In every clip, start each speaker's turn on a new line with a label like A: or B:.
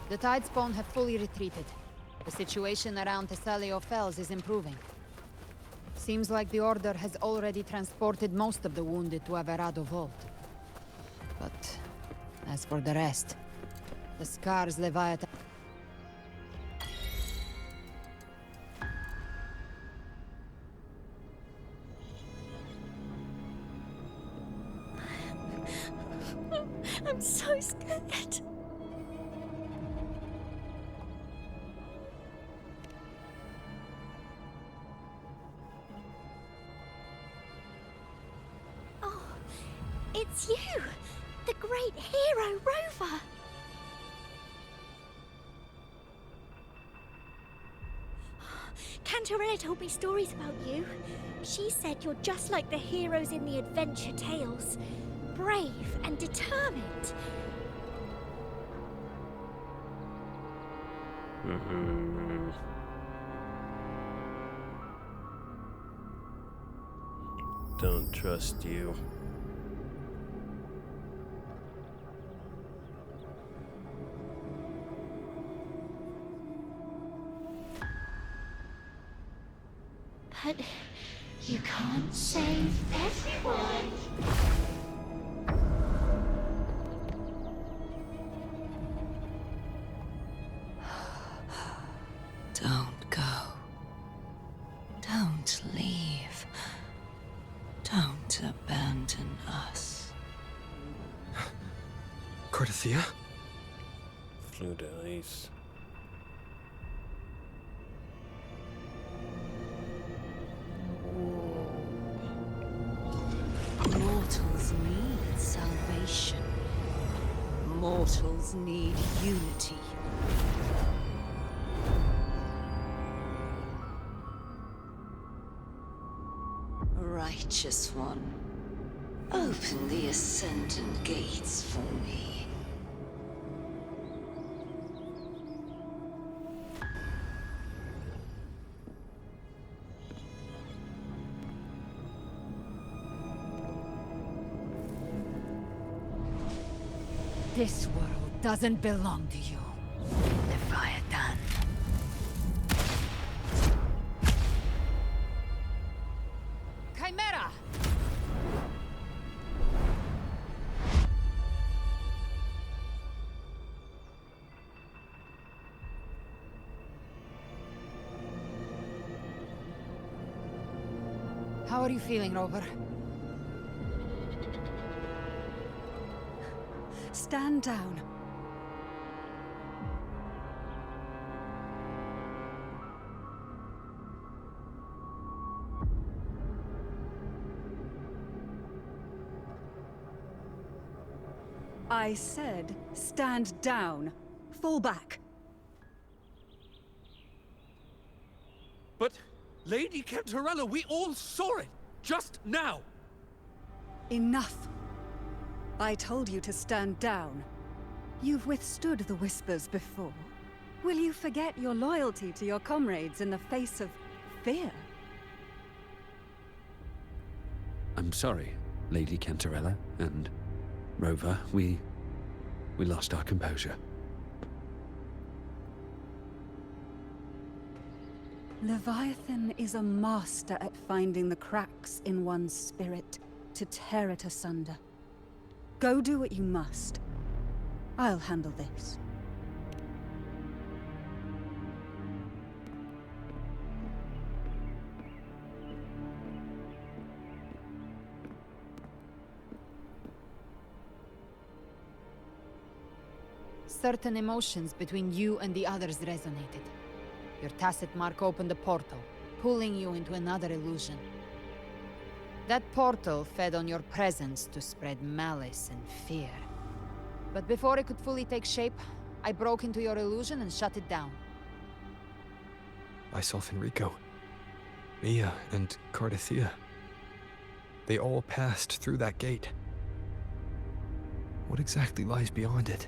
A: The Tidespawn have fully retreated. The situation around Thessalio Fells is improving. Seems like the Order has already transported most of the wounded to Averado Vault. But as for the rest, the Scars Leviathan...
B: I'm so scared. Oh, it's you! The great hero, Rover! Cantarella told me stories about you. She said you're just like the heroes in the adventure tales. Brave and determined.
C: Don't trust you.
B: But you can't save everyone.
D: Don't go. Don't leave. Don't abandon us.
E: Cardathia?
C: Flew to ice.
D: Mortals need salvation. Mortals need unity. Righteous One, open the Ascendant Gates for me.
A: This world doesn't belong to you, Leviathan. Chimera! How are you feeling, Rover?
F: Stand down. I said, stand down. Fall back.
E: But, Lady Cantarella, we all saw it! Just now!
F: Enough. I told you to stand down. You've withstood the Whispers before. Will you forget your loyalty to your comrades in the face of fear?
E: I'm sorry, Lady Cantarella, and Rover, we lost our composure.
F: Leviathan is a master at finding the cracks in one's spirit to tear it asunder. Go do what you must. I'll handle this.
A: Certain emotions between you and the others resonated. Your tacit mark opened a portal, pulling you into another illusion. That portal fed on your presence to spread malice and fear. But before it could fully take shape, I broke into your illusion and shut it down.
G: I saw Fenrico, Mia, and Cardathia. They all passed through that gate. What exactly lies beyond it?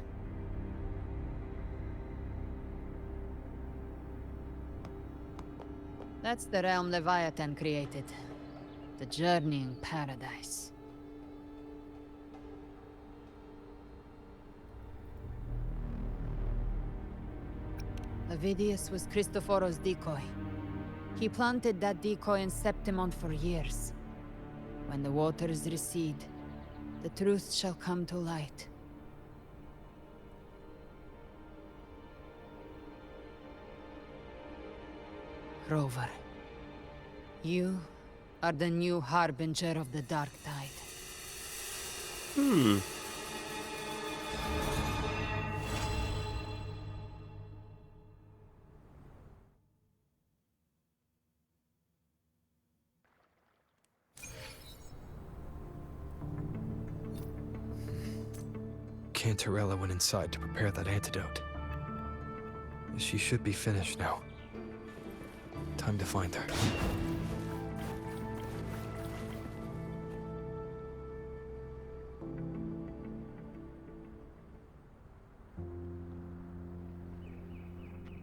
A: That's the realm Leviathan created. The Journeying Paradise. Avidius was Cristoforo's decoy. He planted that decoy in Septimont for years. When the waters recede, the truth shall come to light. Rover, you are the new harbinger of the Dark Tide.
G: Cantarella went inside to prepare that antidote. She should be finished now. Time to find her.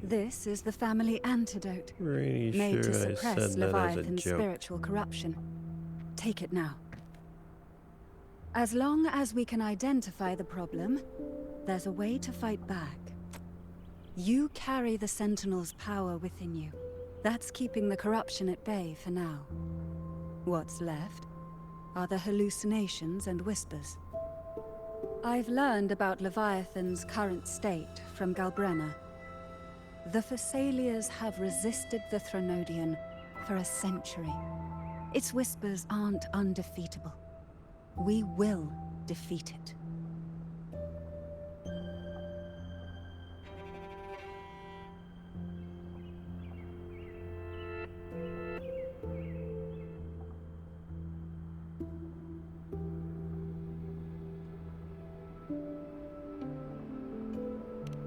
F: This is the family antidote,
C: Pretty
F: made to
C: sure I
F: suppress
C: said that as a
F: Leviathan's
C: joke.
F: spiritual corruption. Take it now. As long as we can identify the problem, there's a way to fight back. You carry the Sentinel's power within you. That's keeping the corruption at bay for now. What's left are the hallucinations and whispers. I've learned about Leviathan's current state from Galbrenna. The Thessalias have resisted the Threnodian for a century. Its whispers aren't undefeatable. We will defeat it.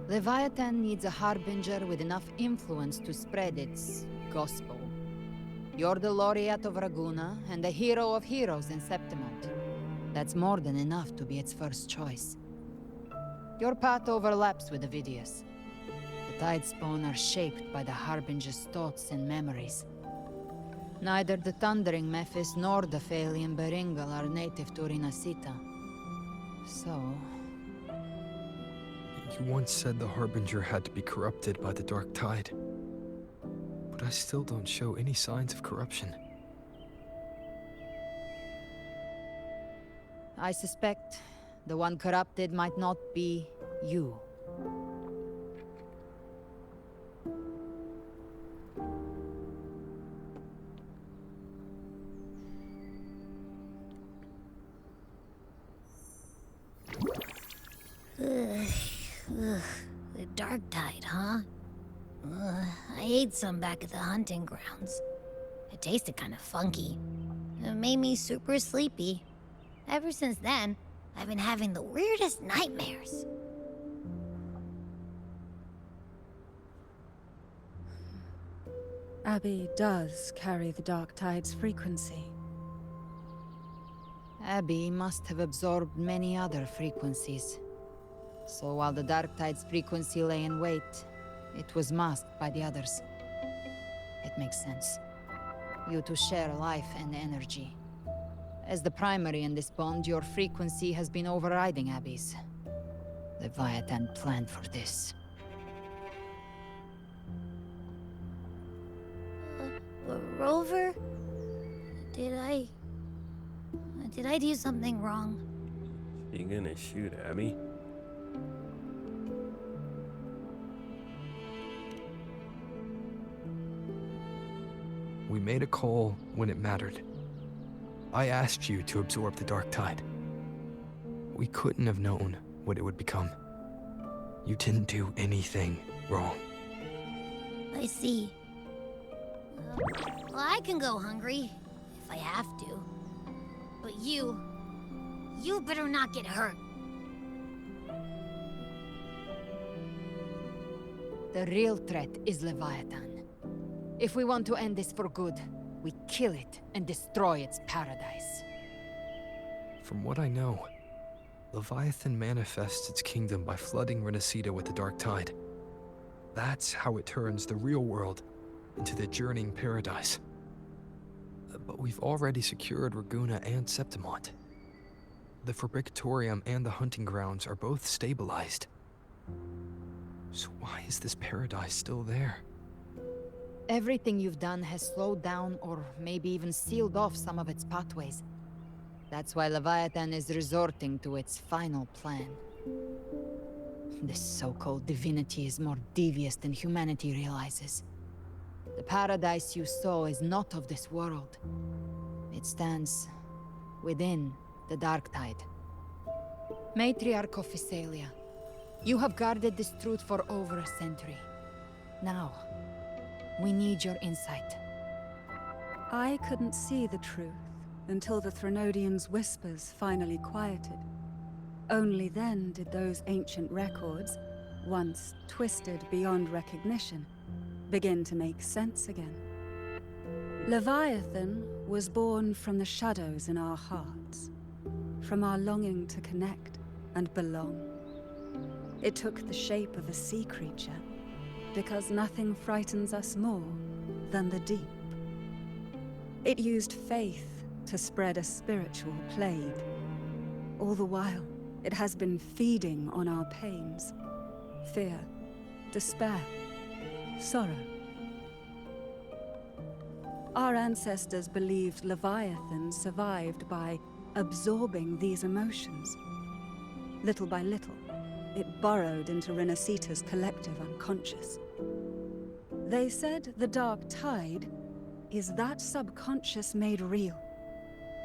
A: Leviathan needs a harbinger with enough influence to spread its gospel. You're the laureate of Raguna and the hero of heroes in Septimont. That's more than enough to be its first choice. Your path overlaps with Avidius. The Tidespawn are shaped by the harbinger's thoughts and memories. Neither the Thundering Mephis nor the Phalian Beringal are native to Rinasita. So...
G: You once said the Harbinger had to be corrupted by the Dark Tide. But I still don't show any signs of corruption.
A: I suspect the one corrupted might not be you.
B: The Dark Tide, huh? I ate some back at the hunting grounds. It tasted kind of funky. It made me super sleepy. Ever since then, I've been having the weirdest nightmares.
F: Abby does carry the Dark Tide's frequency.
A: Abby must have absorbed many other frequencies. So while the Dark Tide's frequency lay in wait, it was masked by the others. It makes sense. You two share life and energy. As the primary in this bond, your frequency has been overriding Abby's. Leviathan planned for this.
B: Rover? Did I do something wrong?
C: You gonna shoot Abby?
G: We made a call when it mattered. I asked you to absorb the Dark Tide. We couldn't have known what it would become. You didn't do anything wrong.
B: I see. Well, I can go hungry, if I have to. But you better not get hurt.
A: The real threat is Leviathan. If we want to end this for good, we kill it and destroy its paradise.
G: From what I know, Leviathan manifests its kingdom by flooding Renacida with the Dark Tide. That's how it turns the real world into the journeying paradise. But we've already secured Raguna and Septimont. The Fabricatorium and the hunting grounds are both stabilized. So why is this paradise still there?
A: Everything you've done has slowed down or maybe even sealed off some of its pathways. That's why Leviathan is resorting to its final plan. This so-called divinity is more devious than humanity realizes. The paradise you saw is not of this world. It stands within the Dark Tide. Matriarch of Physalia, you have guarded this truth for over a century. Now, we need your insight.
F: I couldn't see the truth until the Threnodians' whispers finally quieted. Only then did those ancient records, once twisted beyond recognition, begin to make sense again. Leviathan was born from the shadows in our hearts, from our longing to connect and belong. It took the shape of a sea creature, because nothing frightens us more than the deep. It used faith to spread a spiritual plague. All the while, it has been feeding on our pains, fear, despair, sorrow. Our ancestors believed Leviathan survived by absorbing these emotions. Little by little, it burrowed into Renacita's collective unconscious. They said the Dark Tide is that subconscious made real,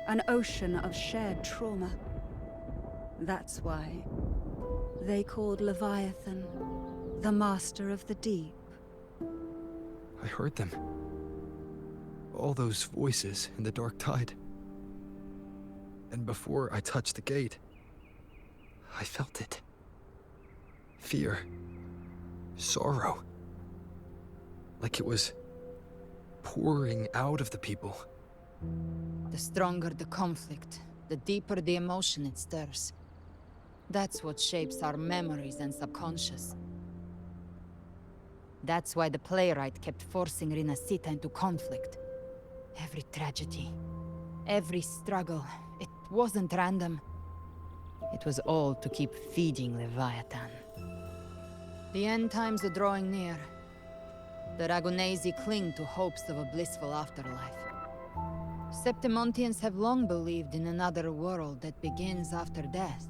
F: an ocean of shared trauma. That's why they called Leviathan the Master of the Deep.
G: I heard them. All those voices in the Dark Tide. And before I touched the gate, I felt it. Fear. Sorrow. Like it was pouring out of the people.
A: The stronger the conflict, the deeper the emotion it stirs. That's what shapes our memories and subconscious. That's why the playwright kept forcing Renacita into conflict. Every tragedy, every struggle, it wasn't random. It was all to keep feeding Leviathan. The end times are drawing near. The Ragunesi cling to hopes of a blissful afterlife. Septimontians have long believed in another world that begins after death.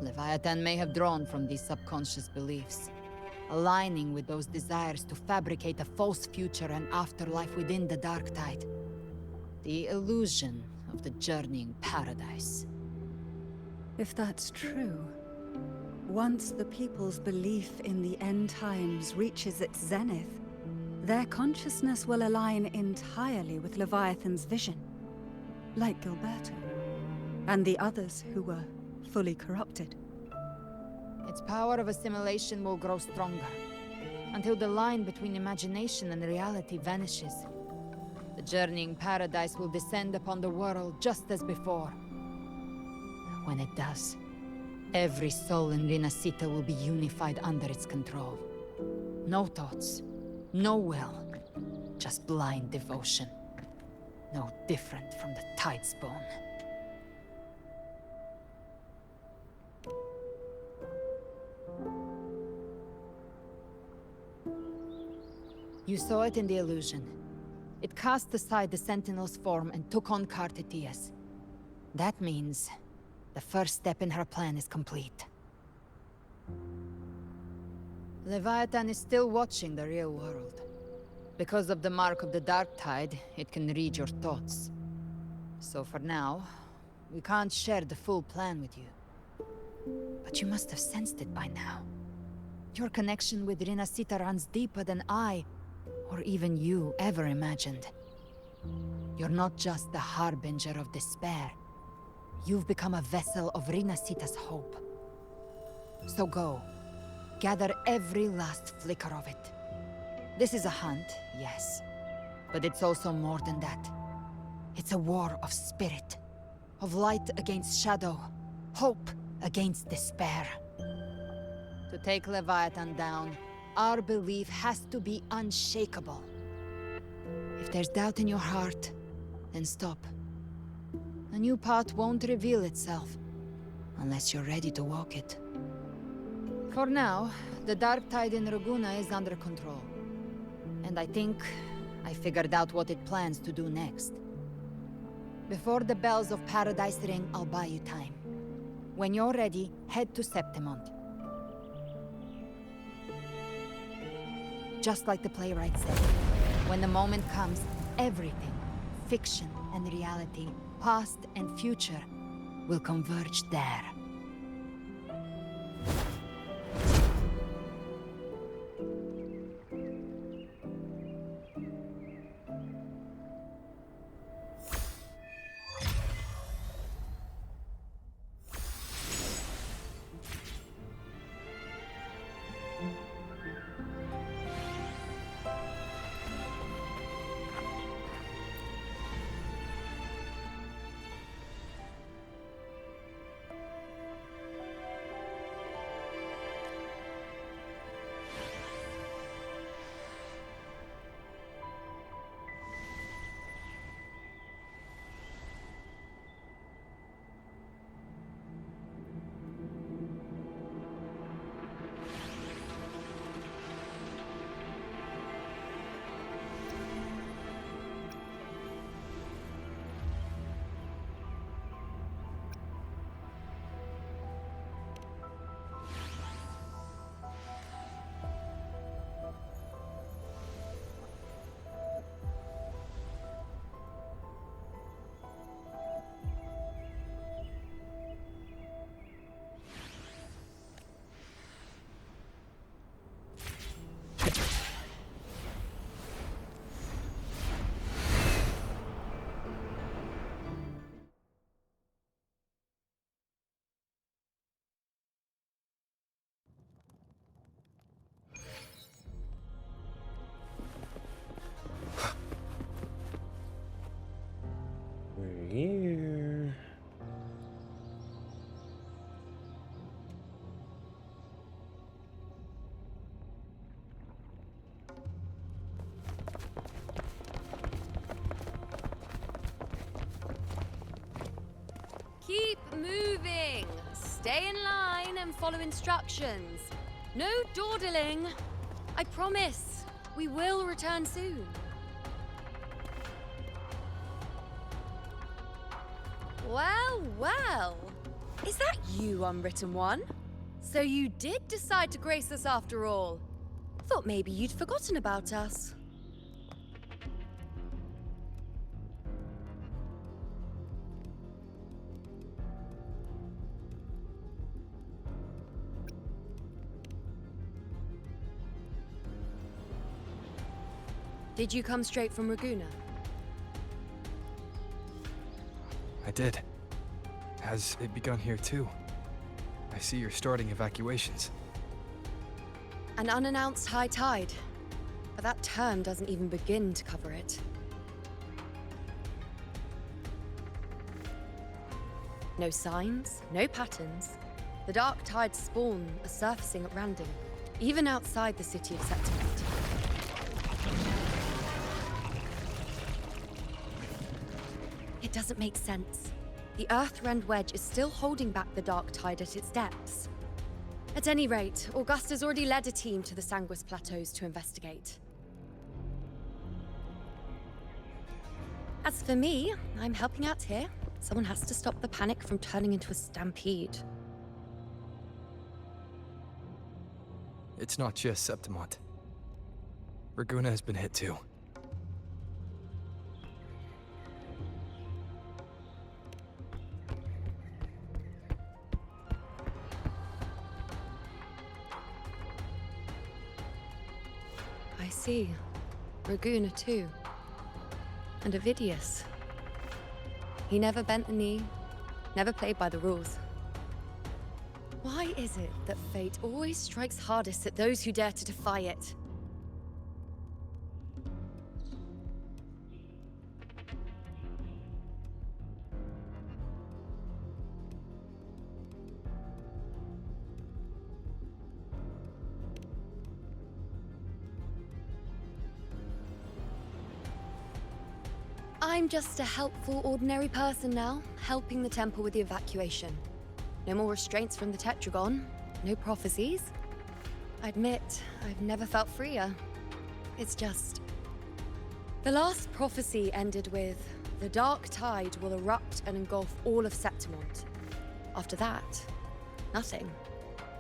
A: Leviathan may have drawn from these subconscious beliefs, aligning with those desires to fabricate a false future and afterlife within the Dark Tide. The illusion of the journeying paradise.
F: If that's true, once the people's belief in the end times reaches its zenith, their consciousness will align entirely with Leviathan's vision, like Gilberto, and the others who were fully corrupted.
A: Its power of assimilation will grow stronger, until the line between imagination and reality vanishes. The journeying paradise will descend upon the world just as before. When it does, every soul in Renacita will be unified under its control. No thoughts, no will, just blind devotion. No different from the Tidespawn. You saw it in the illusion. It cast aside the Sentinel's form and took on Cartetius. That means the first step in her plan is complete. Leviathan is still watching the real world. Because of the mark of the Dark Tide, it can read your thoughts. So for now, we can't share the full plan with you. But you must have sensed it by now. Your connection with Renacita runs deeper than I, or even you, ever imagined. You're not just the harbinger of despair. You've become a vessel of Renacita's hope. So go. Gather every last flicker of it. This is a hunt, yes. But it's also more than that. It's a war of spirit. Of light against shadow. Hope against despair. To take Leviathan down, our belief has to be unshakable. If there's doubt in your heart, then stop. A new path won't reveal itself, unless you're ready to walk it. For now, the dark tide in Raguna is under control. And I think I figured out what it plans to do next. Before the bells of Paradise ring, I'll buy you time. When you're ready, head to Septimont. Just like the playwright said, when the moment comes, everything, fiction and reality, past and future, will converge there.
C: We're here.
H: Keep moving. Stay in line and follow instructions. No dawdling. I promise, we will return soon. Well, well. Is that you, Unwritten One? So you did decide to grace us after all. Thought maybe you'd forgotten about us. Did you come straight from Raguna?
G: I did. Has it begun here too? I see you're starting evacuations.
H: An unannounced high tide. But that term doesn't even begin to cover it. No signs, no patterns. The dark tide spawn are surfacing at random, even outside the city of Septimont. It doesn't make sense. The Earthrend Wedge is still holding back the dark tide at its depths. At any rate, Augusta's already led a team to the Sanguis Plateaus to investigate. As for me, I'm helping out here. Someone has to stop the panic from turning into a stampede.
G: It's not just Septimont. Raguna has been hit too.
H: I see. Raguna too. And Avidius. He never bent the knee, never played by the rules. Why is it that fate always strikes hardest at those who dare to defy it? I'm just a helpful, ordinary person now, helping the temple with the evacuation. No more restraints from the Tetragon, no prophecies, I admit, I've never felt freer. It's just... The last prophecy ended with, the dark tide will erupt and engulf all of Septimont. After that, nothing.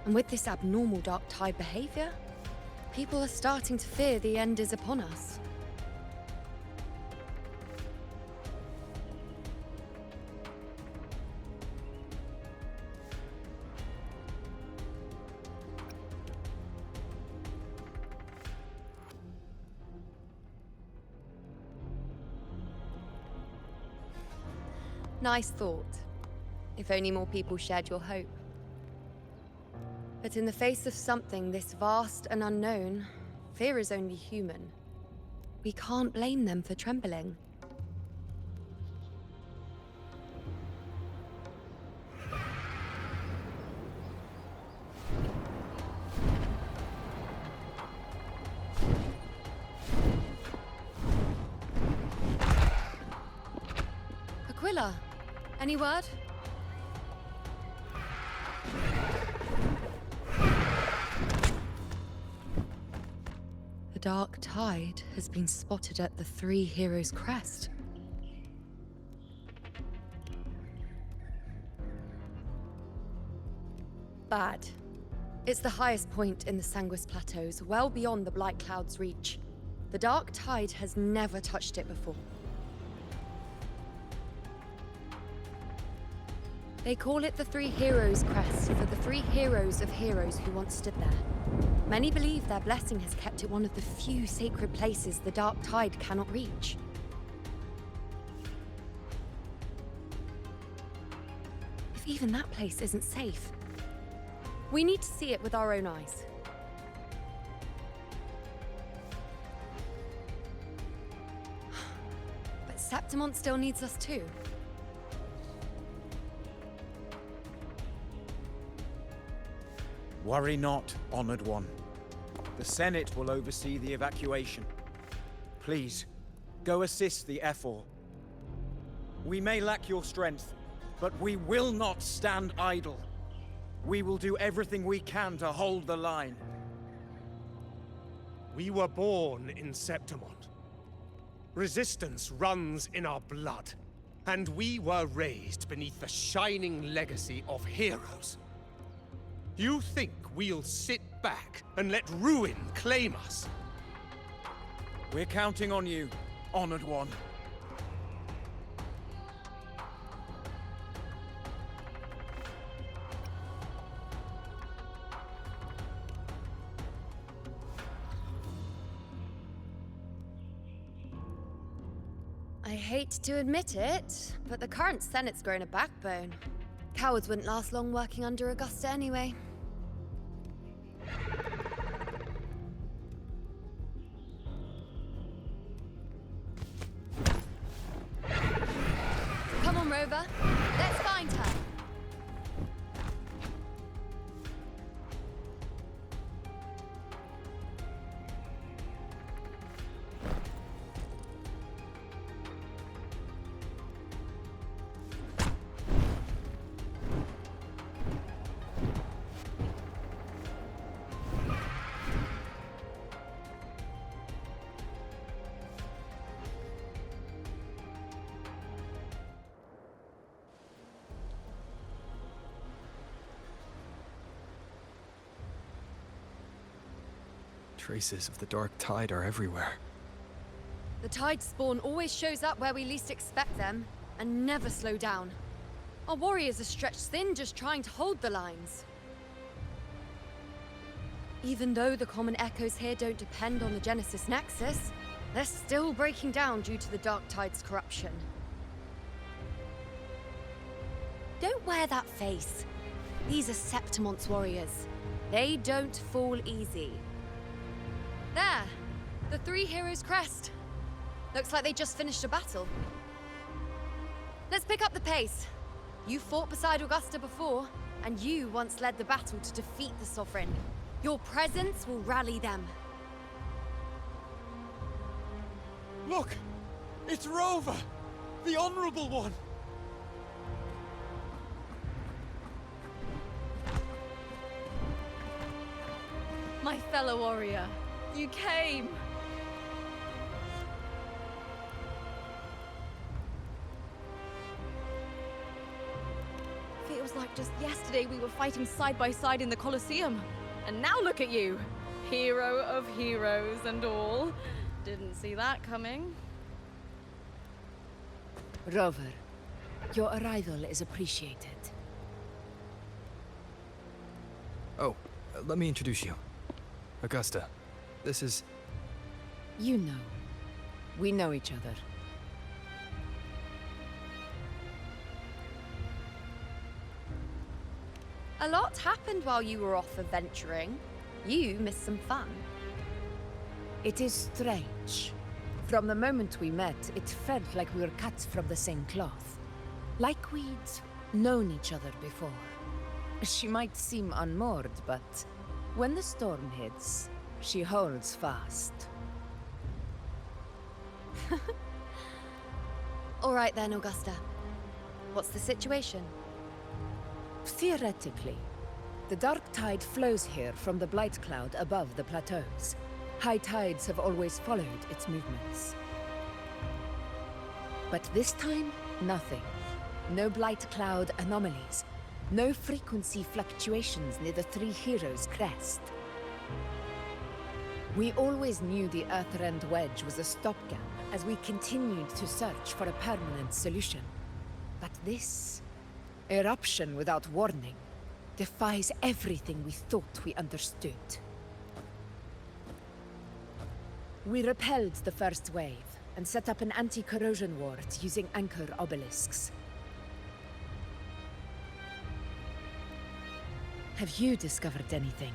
H: And with this abnormal dark tide behavior, people are starting to fear the end is upon us. Nice thought. If only more people shared your hope. But in the face of something this vast and unknown, fear is only human. We can't blame them for trembling. Aquila, any word? The dark tide has been spotted at the Three Heroes Crest. Bad. It's the highest point in the Sanguis Plateaus, well beyond the Blight Cloud's reach. The dark tide has never touched it before. They call it the Three Heroes Crest for the three heroes of heroes who once stood there. Many believe their blessing has kept it one of the few sacred places the dark tide cannot reach. If even that place isn't safe, we need to see it with our own eyes. But Septimont still needs us too.
I: Worry not, Honored One. The Senate will oversee the evacuation. Please, go assist the Ephor. We may lack your strength, but we will not stand idle. We will do everything we can to hold the line.
C: We were born in Septimont. Resistance runs in our blood. And we were raised beneath the shining legacy of heroes. You think we'll sit back and let ruin claim us?
I: We're counting on you, Honored One.
H: I hate to admit it, but the current Senate's grown a backbone. Cowards wouldn't last long working under Augusta anyway. Come on, Rover. Let's find her.
G: Traces of the dark tide are everywhere.
H: The tide spawn always shows up where we least expect them, and never slow down. Our warriors are stretched thin just trying to hold the lines. Even though the common echoes here don't depend on the Genesis Nexus, they're still breaking down due to the dark tide's corruption. Don't wear that face. These are Septimont's warriors. They don't fall easy. There! The Three Heroes Crest. Looks like they just finished a battle. Let's pick up the pace. You fought beside Augusta before, and you once led the battle to defeat the Sovereign. Your presence will rally them.
I: Look! It's Rover! The Honorable One!
J: My fellow warrior, you came! Feels like just yesterday we were fighting side by side in the Colosseum. And now look at you! Hero of heroes and all. Didn't see that coming.
K: Rover, your arrival is appreciated.
G: Oh, let me introduce you. Augusta, this is...
K: You know. We know each other.
H: A lot happened while you were off adventuring. You missed some fun.
K: It is strange. From the moment we met, it felt like we were cut from the same cloth. Like we'd known each other before. She might seem unmoored, but when the storm hits, she holds fast.
H: All right then, Augusta. What's the situation?
K: Theoretically, the dark tide flows here from the Blight Cloud above the plateaus. High tides have always followed its movements. But this time, nothing. No Blight Cloud anomalies. No frequency fluctuations near the Three Heroes crest. We always knew the Earthrend Wedge was a stopgap as we continued to search for a permanent solution. But this eruption without warning defies everything we thought we understood. We repelled the first wave and set up an anti-corrosion ward using anchor obelisks. Have you discovered anything?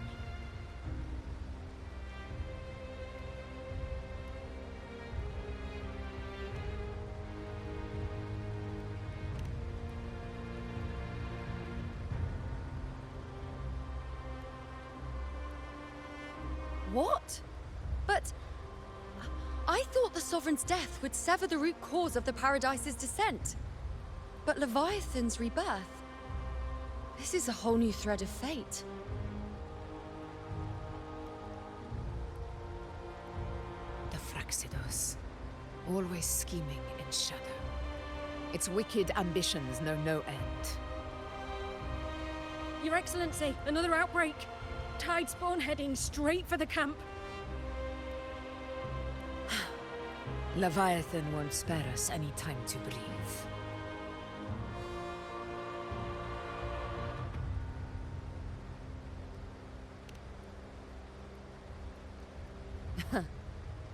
H: What? But... I thought the Sovereign's death would sever the root cause of the Paradise's descent. But Leviathan's rebirth... This is a whole new thread of fate.
K: The Fraxidos. Always scheming in shadow. Its wicked ambitions know no end.
L: Your Excellency, another outbreak. Tidespawn heading straight for the camp.
K: Leviathan won't spare us any time to breathe.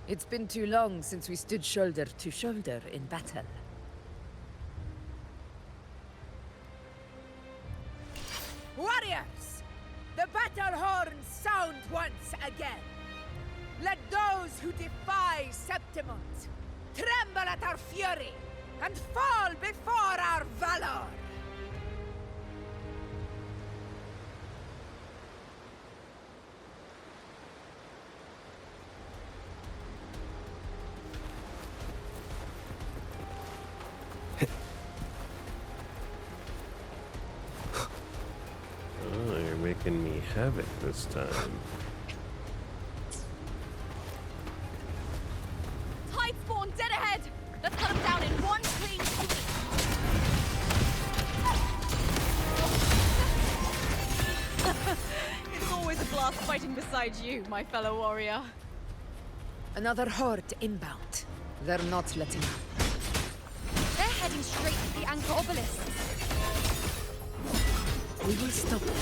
K: It's been too long since we stood shoulder to shoulder in battle.
M: Warriors! The battle horns sound once again! Let those who defy Septimont tremble at our fury and fall before our valor!
N: Oh, you're making me havoc this time.
J: Tidespawn dead ahead! Let's cut him down in one clean sweep! It's always a blast fighting beside you, my fellow warrior.
K: Another horde inbound. They're not letting up.
H: They're heading straight to the anchor obelisk.
K: We will stop them.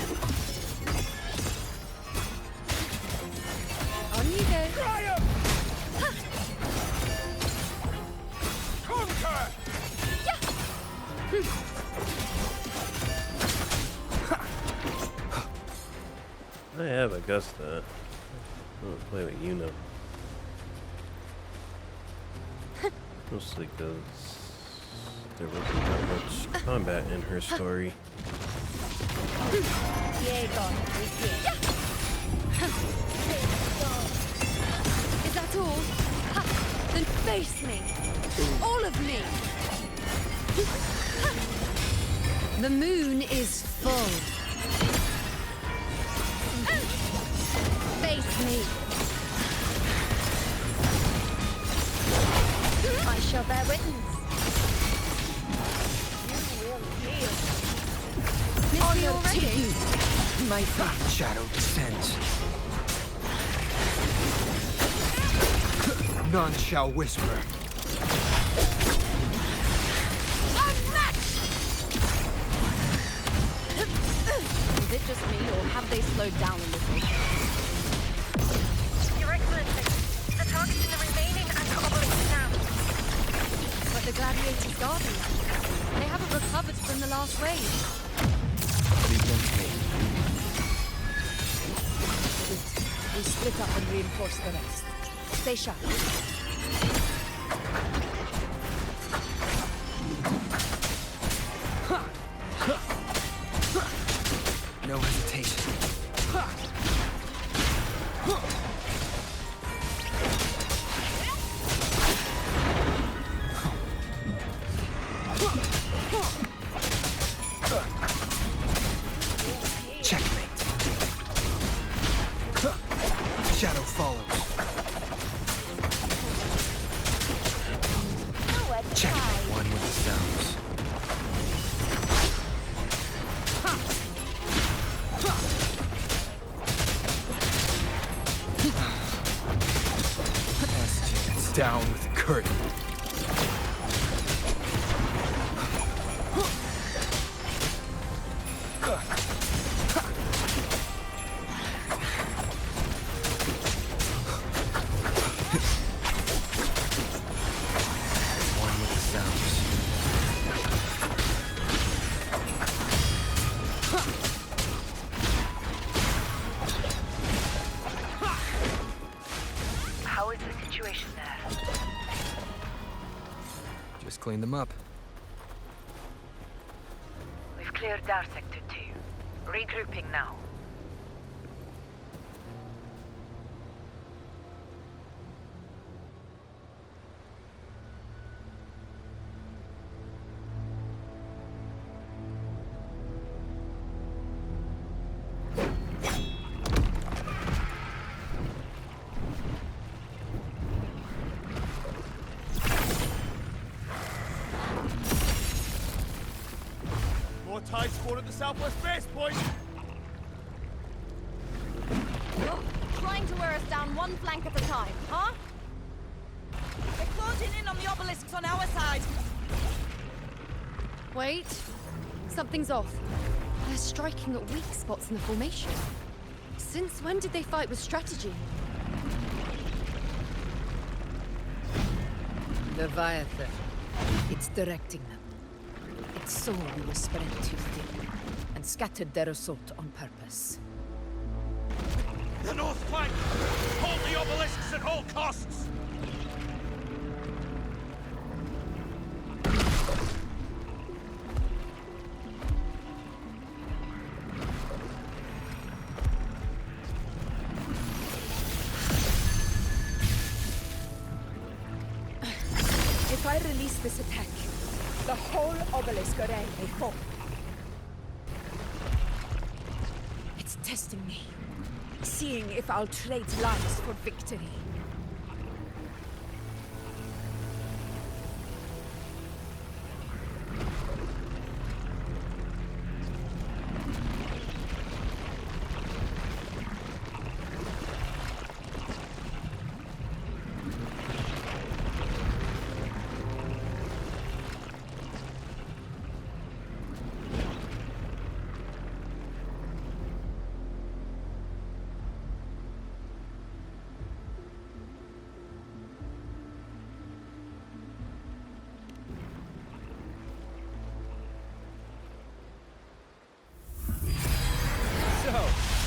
H: On you go.
M: Triumph! Conquer!
N: I have Augusta. I'll play with you know. Mostly because there wasn't that much combat in her story.
H: Is that all? Ha! Then face me! All of me!
K: The moon is full.
H: Face
B: Face me. I shall bear witness. You will heal. Miss me already?
G: My shadow descends. None shall whisper.
J: Is it just me, or have they slowed down a little?
O: Your Excellency, the target in the remaining anchor obelisk now.
J: But the gladiators guarding them. They haven't recovered from the last wave.
K: We split up and reinforce the rest. Stay sharp.
G: No hesitation. Checkmate. Shadow follows. Checkmate. One with the sounds. It's down with the curtain. One with the sounds.
O: How is the situation there?
G: Just clean them up.
O: We've cleared Dar Sector 2. Regrouping now.
E: More tide spawn at the southwest base, boys!
J: You're trying to wear us down one flank at a time, huh?
M: They're closing in on the obelisks on our side.
J: Wait. Something's off. They're striking at weak spots in the formation. Since when did they fight with strategy?
K: Leviathan. It's directing them. It saw we were spread too thin, and scattered their assault on purpose.
E: The north flank! Hold the obelisks at all costs!
M: If I release this attack, the whole obelisk array may fall. It's testing me, seeing if I'll trade lives for victory.
P: So,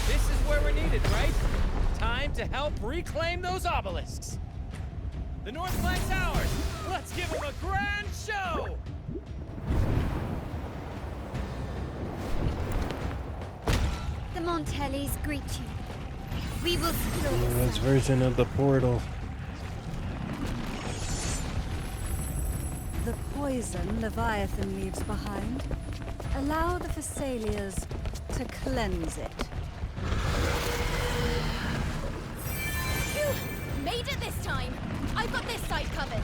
P: this is where we're needed, right? Time to help reclaim those obelisks. The North Flank's ours. Let's give them a grand show!
B: The Montellis greet you. We will secure this.
N: This version of the portal.
F: The poison Leviathan leaves behind. Allow the Phassalias to cleanse it.
J: this time. I've got this side covered.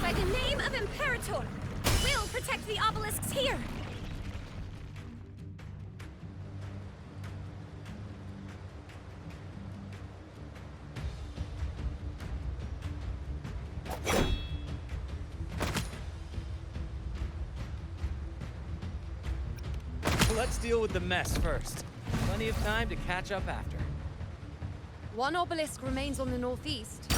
Q: By the name of Imperator, we'll protect the obelisks here.
P: Let's deal with the mess first. Plenty of time to catch up after.
H: One obelisk remains on the northeast.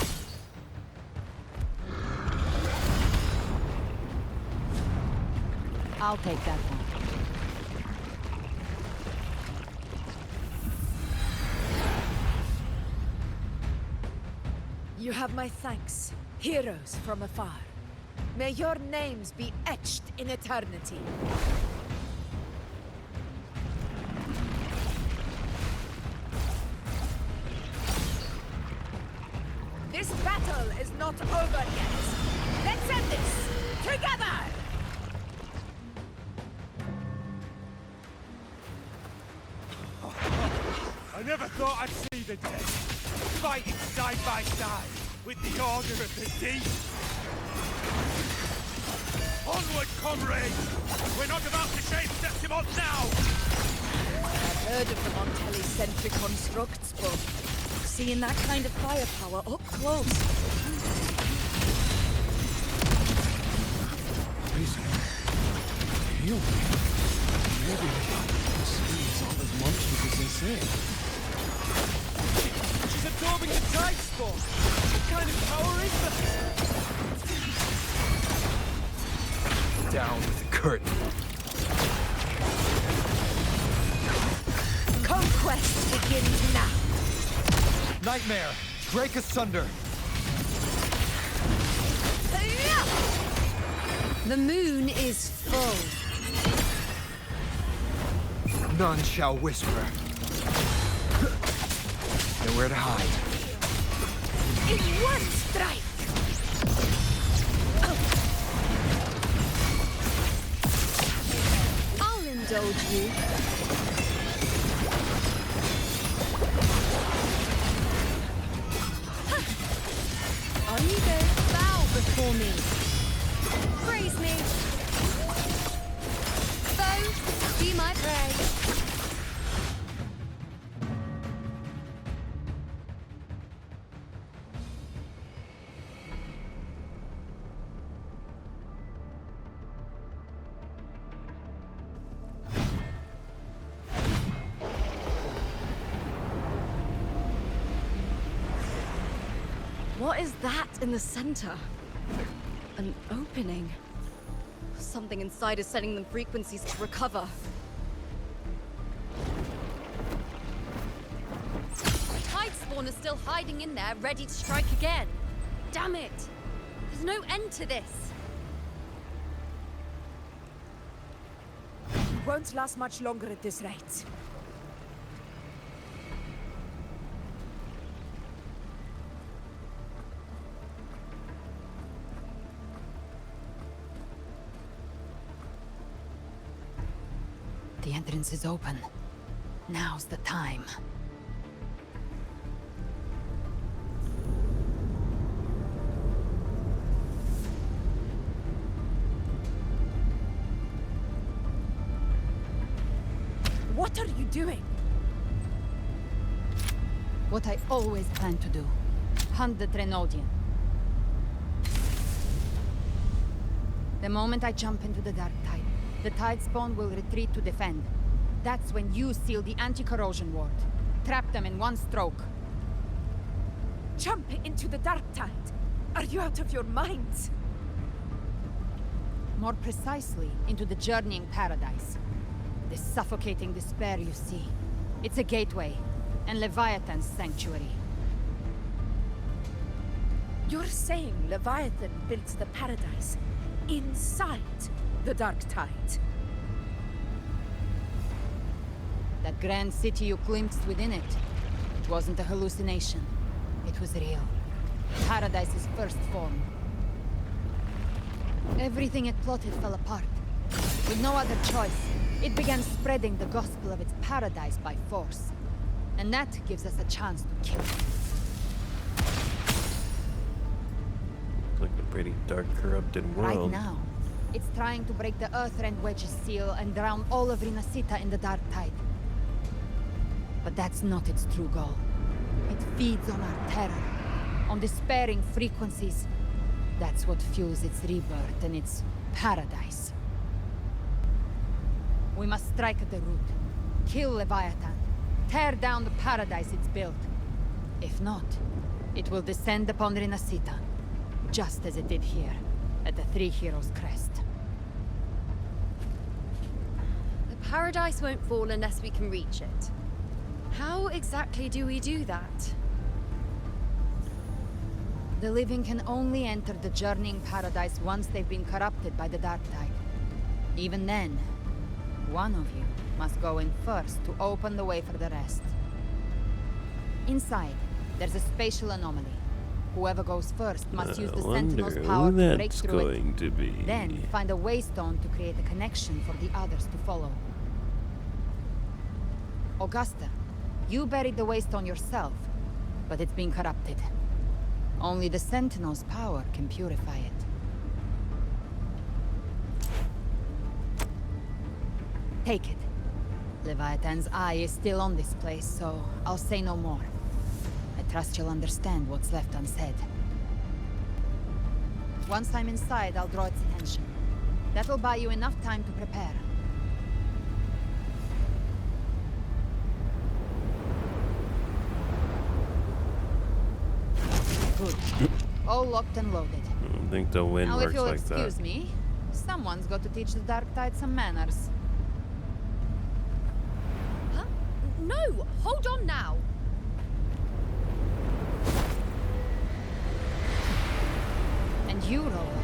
A: I'll take that one.
M: You have my thanks, heroes from afar. May your names be etched in eternity. This battle is not over yet. Let's end this together!
C: I never thought I'd see the dead fighting side by side with the Order of the Deep. Onward, comrades! We're not about to shave Septimon now!
M: I've heard of the Montelli-centric constructs, but seeing that kind of firepower up close.
G: Amazing. Heal me. Maybe this is all as monstrous as they say.
P: She's absorbing the tide spawn. What kind of power is that?
G: Down with the curtain.
M: Conquest begins now.
G: Nightmare! Break asunder!
H: The moon is full.
G: None shall whisper. Nowhere to hide.
M: In one strike!
H: I'll indulge you. On you go. Bow before me. Praise me. Foe, be my prey.
J: What is that in the center? An opening. Something inside is sending them frequencies to recover.
H: Tide spawn is still hiding in there, ready to strike again. Damn it! There's no end to this.
M: Won't last much longer at this rate.
A: The entrance is open. Now's the time.
M: What are you doing?
A: What I always planned to do. Hunt the Trenodian. The moment I jump into the Dark Tide, the Tide Spawn will retreat to defend. That's when you seal the anti-corrosion ward. Trap them in one stroke.
M: Jump into the Dark Tide? Are you out of your minds?
A: More precisely, into the journeying paradise. The suffocating despair you see. It's a gateway, and Leviathan's sanctuary.
M: You're saying Leviathan built the paradise inside the Dark Tide?
A: That grand city you glimpsed within it, it wasn't a hallucination. It was real. Paradise's first form. Everything it plotted fell apart. With no other choice, it began spreading the gospel of its paradise by force. And that gives us a chance to kill it.
N: Like a pretty dark, corrupted world.
A: Right now, it's trying to break the Earthrend Wedge's seal and drown all of Renacita in the Dark Tide. But that's not its true goal. It feeds on our terror, on despairing frequencies. That's what fuels its rebirth and its paradise. We must strike at the root, kill Leviathan, tear down the paradise it's built. If not, it will descend upon Renacita, just as it did here, at the Three Heroes Crest.
H: The paradise won't fall unless we can reach it. How exactly do we do that?
A: The living can only enter the journeying paradise once they've been corrupted by the Dark Tide. Even then, one of you must go in first to open the way for the rest. Inside, there's a spatial anomaly. Whoever goes first must use the Sentinel's power to break through it. Then, find a waystone to create a connection for the others to follow. Augusta, you buried the waystone yourself, but it's been corrupted. Only the Sentinel's power can purify it. Take it. Leviathan's eye is still on this place, so I'll say no more. I trust you'll understand what's left unsaid. Once I'm inside, I'll draw its attention. That'll buy you enough time to prepare. Good. All locked and loaded.
N: I don't think the wind
A: now,
N: works
A: if you'll
N: like that.
A: excuse me, someone's got to teach the Dark Tide some manners.
H: Huh? No! Hold on now!
A: And you, Rover.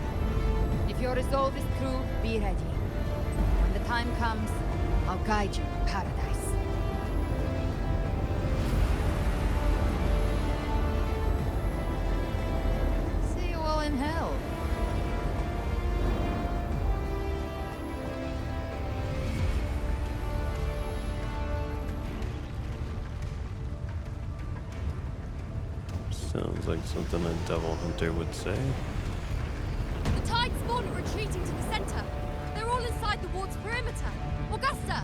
A: If your resolve is true, be ready. When the time comes, I'll guide you to paradise. See you all in hell.
N: Sounds like something a devil hunter would say.
Q: The Tide spawn are retreating to the center. They're all inside the ward's perimeter. Augusta!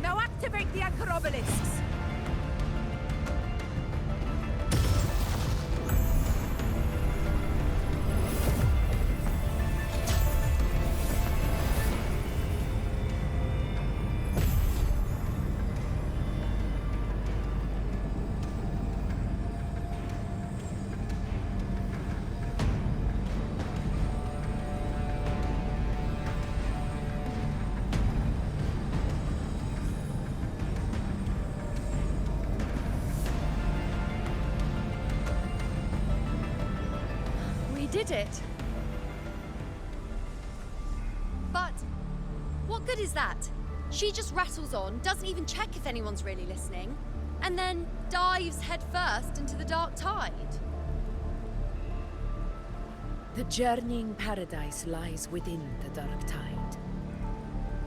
M: Now activate the anchor obelisks!
H: Did it? But what good is that? She just rattles on, doesn't even check if anyone's really listening, and then dives headfirst into the Dark Tide.
K: The journeying paradise lies within the Dark Tide.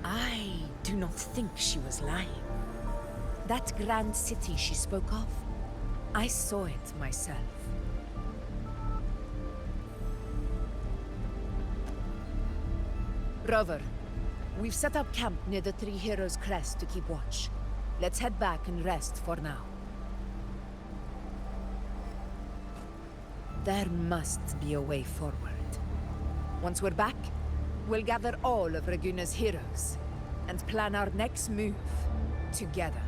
K: I do not think she was lying. That grand city she spoke of, I saw it myself. Rover, we've set up camp near the Three Heroes Crest to keep watch. Let's head back and rest for now. There must be a way forward. Once we're back, we'll gather all of Raguna's heroes and plan our next move together.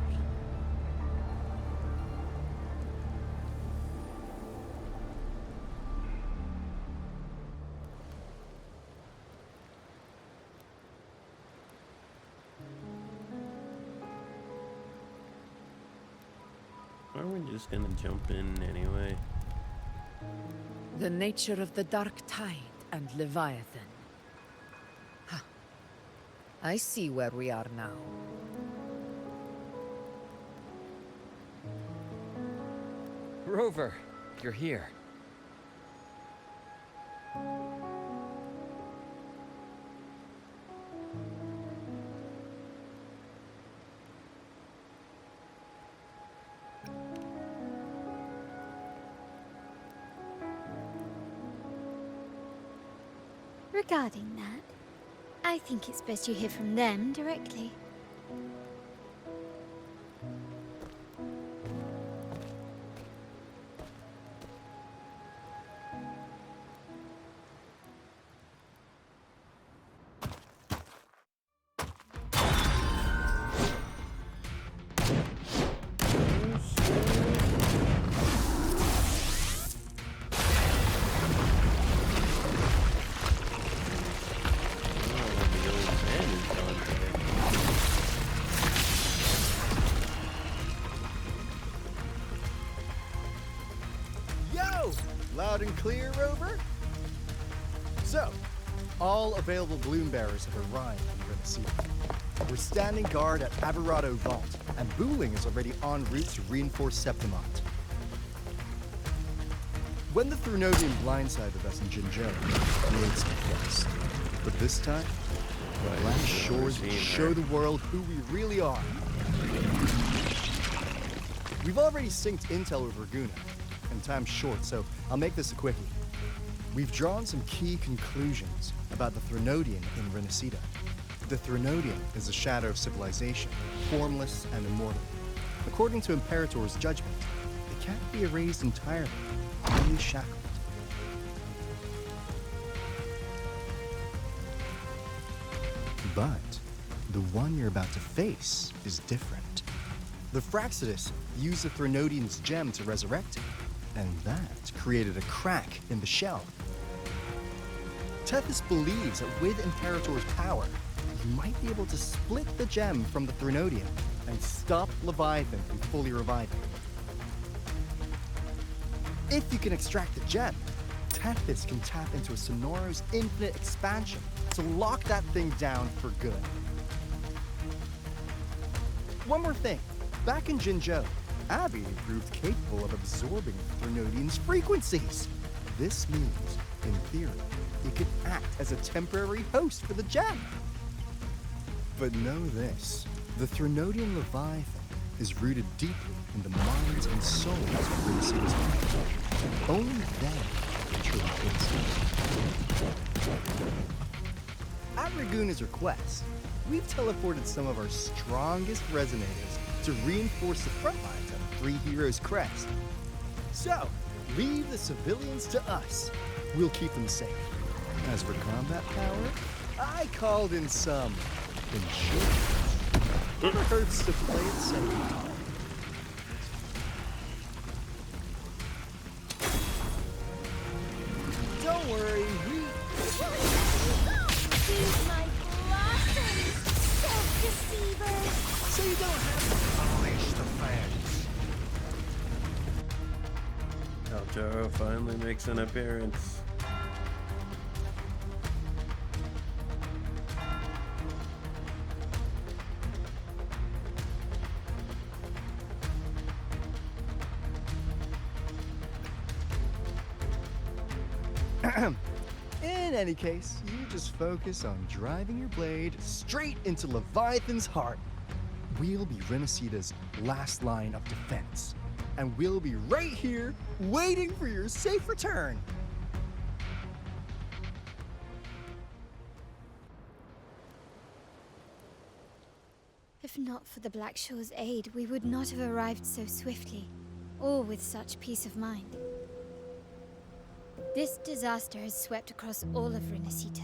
N: Are we just gonna jump in anyway?
K: The nature of the Dark Tide and Leviathan. Ha. I see where we are now.
P: Rover, you're here.
B: Regarding that, I think it's best you hear from them directly.
R: Yo! Loud and clear, Rover? So, all available bloom bearers have arrived in Renaissida. We're standing guard at Averado Vault, and Booling is already en route to reinforce Septimont. When the Threnodian blindsided us in Jinzhou, we ate some quest. But this time, the Black Shores will show the world who we really are. We've already synced intel with Raguna, and time's short, so I'll make this a quickie. We've drawn some key conclusions about the Threnodian in Renaissida. The Threnodian is a shadow of civilization, formless and immortal. According to Imperator's judgment, it can't be erased entirely, only shackled. But the one you're about to face is different. The Fraxidus used the Threnodian's gem to resurrect it, and that created a crack in the shell. Tethys believes that with Imperator's power, he might be able to split the gem from the Threnodian and stop Leviathan from fully reviving. If you can extract the gem, Tethys can tap into a Sonoro's infinite expansion to lock that thing down for good. One more thing. Back in Jinzhou, Abby proved capable of absorbing the Threnodian's frequencies. This means, in theory, it could act as a temporary host for the gem. But know this, the Threnodian Leviathan is rooted deeply in the minds and souls of Renacida's people. Only then can truly instinct. At Raguna's request, we've teleported some of our strongest resonators to reinforce the front lines of Three Heroes Crest. So, leave the civilians to us. We'll keep them safe. As for combat power, I called in some insurance. Never hurts to play it safe. Don't worry,
B: Use my blossoms, self-deceivers!
R: So you don't have to polish the fence.
N: Aljaro finally makes an appearance.
R: In any case, you just focus on driving your blade straight into Leviathan's heart. We'll be Renacida's last line of defense, and we'll be right here waiting for your safe return.
B: If not for the Black Shore's aid, we would not have arrived so swiftly, or with such peace of mind. This disaster has swept across all of Renacida.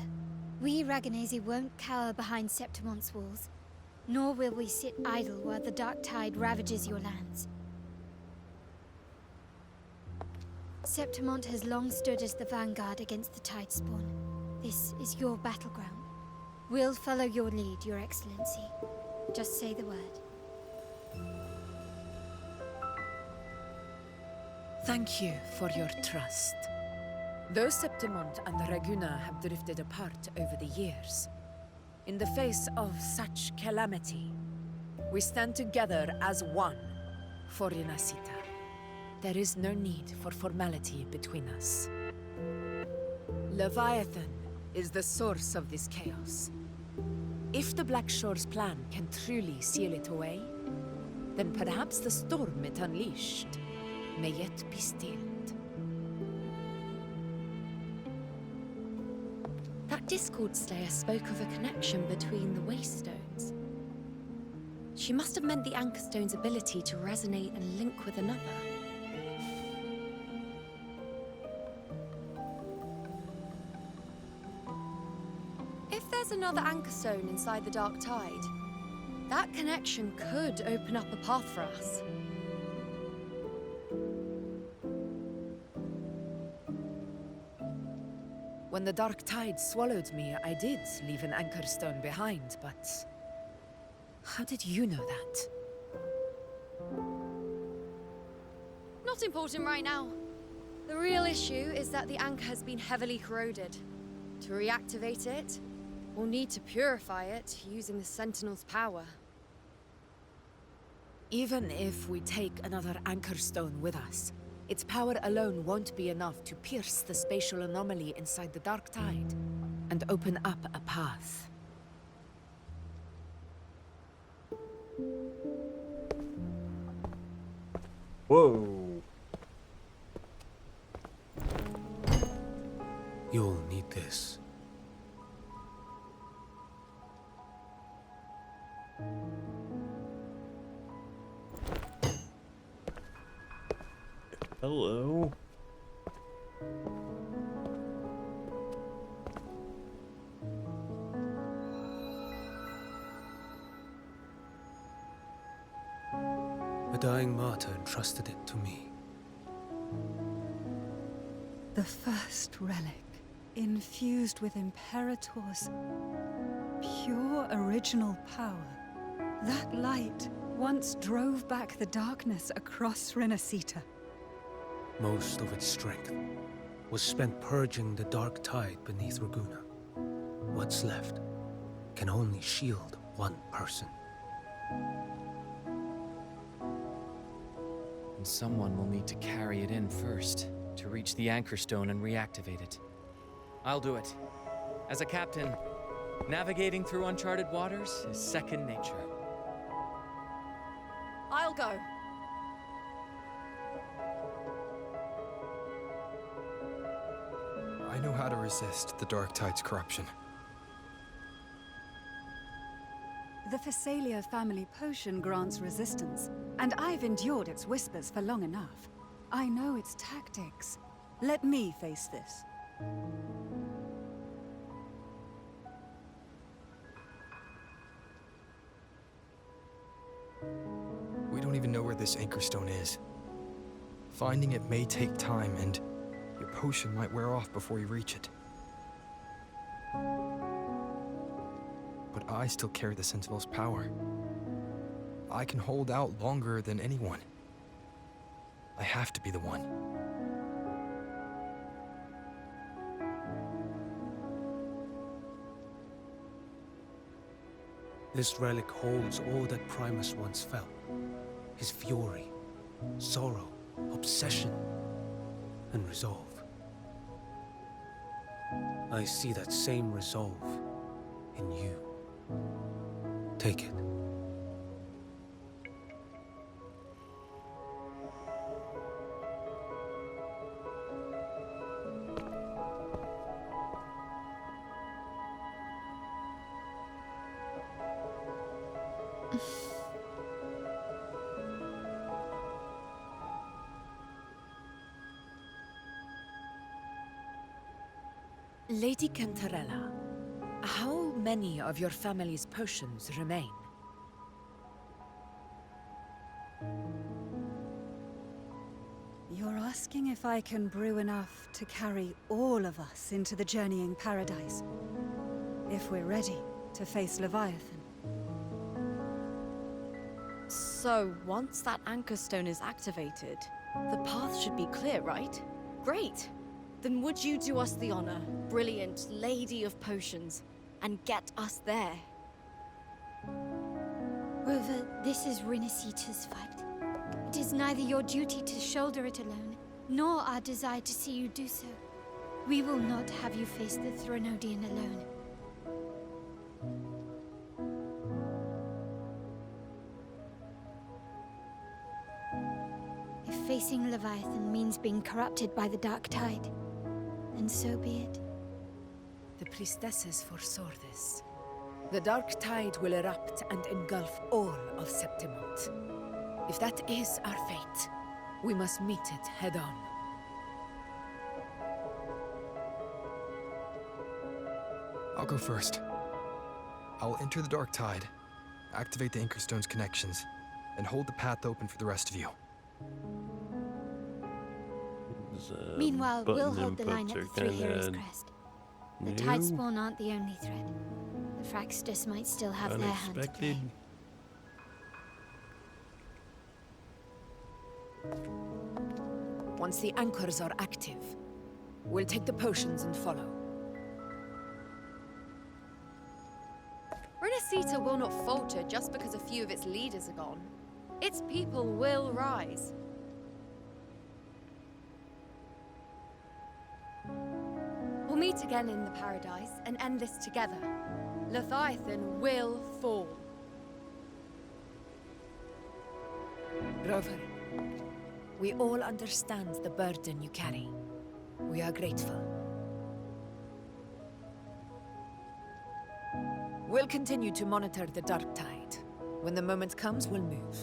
B: We Raganazi won't cower behind Septimont's walls, nor will we sit idle while the dark tide ravages your lands. Septimont has long stood as the vanguard against the Tidespawn. This is your battleground. We'll follow your lead, Your Excellency. Just say the word.
M: Thank you for your trust. Though Septimont and Raguna have drifted apart over the years, in the face of such calamity, we stand together as one for Renacida. There is no need for formality between us. Leviathan is the source of this chaos. If the Black Shore's plan can truly seal it away, then perhaps the storm it unleashed may yet be stilled. That
H: Discord Slayer spoke of a connection between the Wastestones. She must have meant the Anchorstone's ability to resonate and link with another. If there's another Anchorstone inside the Dark Tide, that connection could open up a path for us.
K: When the Dark Tide swallowed me, I did leave an Anchorstone behind, but... how did you know that?
Q: Not important right now.
H: The real issue is that the anchor has been heavily corroded. To reactivate it, we'll need to purify it using the Sentinel's power.
K: Even if we take another Anchorstone with us, its power alone won't be enough to pierce the spatial anomaly inside the Dark Tide and open up a path.
N: Whoa.
S: You'll need this.
N: Hello.
S: A dying martyr entrusted it to me.
F: The first relic, infused with Imperator's pure original power. That light once drove back the darkness across Renacita.
S: Most of its strength was spent purging the dark tide beneath Raguna. What's left can only shield one person.
P: And someone will need to carry it in first, to reach the Anchorstone and reactivate it. I'll do it. As a captain, navigating through uncharted waters is second nature.
J: I'll go.
G: I know how to resist the Dark Tide's corruption.
F: The Phasalia family potion grants resistance, and I've endured its whispers for long enough. I know its tactics. Let me face this.
G: We don't even know where this Anchorstone is. Finding it may take time, and your potion might wear off before you reach it. But I still carry the Sentinel's power. I can hold out longer than anyone. I have to be the one.
S: This relic holds all that Primus once felt. His fury, sorrow, obsession, and resolve. I see that same resolve in you. Take it.
K: Lady Cantarella, how many of your family's potions remain?
F: You're asking if I can brew enough to carry all of us into the journeying paradise. If we're ready to face Leviathan.
J: So, once that Anchorstone is activated, the path should be clear, right? Great! Then would you do us the honor, brilliant Lady of Potions, and get us there?
B: Rover, this is Renacita's fight. It is neither your duty to shoulder it alone, nor our desire to see you do so. We will not have you face the Threnodian alone. If facing Leviathan means being corrupted by the Dark Tide, then so be it.
M: The priestesses foresaw this. The dark tide will erupt and engulf all of Septimont. If that is our fate, we must meet it head-on.
G: I'll go first. I'll enter the Dark Tide, activate the Anchorstone's connections, and hold the path open for the rest of you.
B: Meanwhile, we'll hold the
N: inputs
B: line at
N: are
B: the Three Heroes
N: kinda
B: Crest. The
N: new.
B: Tidespawn aren't the only threat. The Fraxtus might still have their hand to play.
N: Unexpected.
M: Once the anchors are active, we'll take the potions and follow.
Q: Renacita will not falter just because a few of its leaders are gone. Its people will rise. We'll meet again in the Paradise and end this together. Leviathan will fall.
M: Rover, we all understand the burden you carry. We are grateful. We'll continue to monitor the Dark Tide. When the moment comes, we'll move.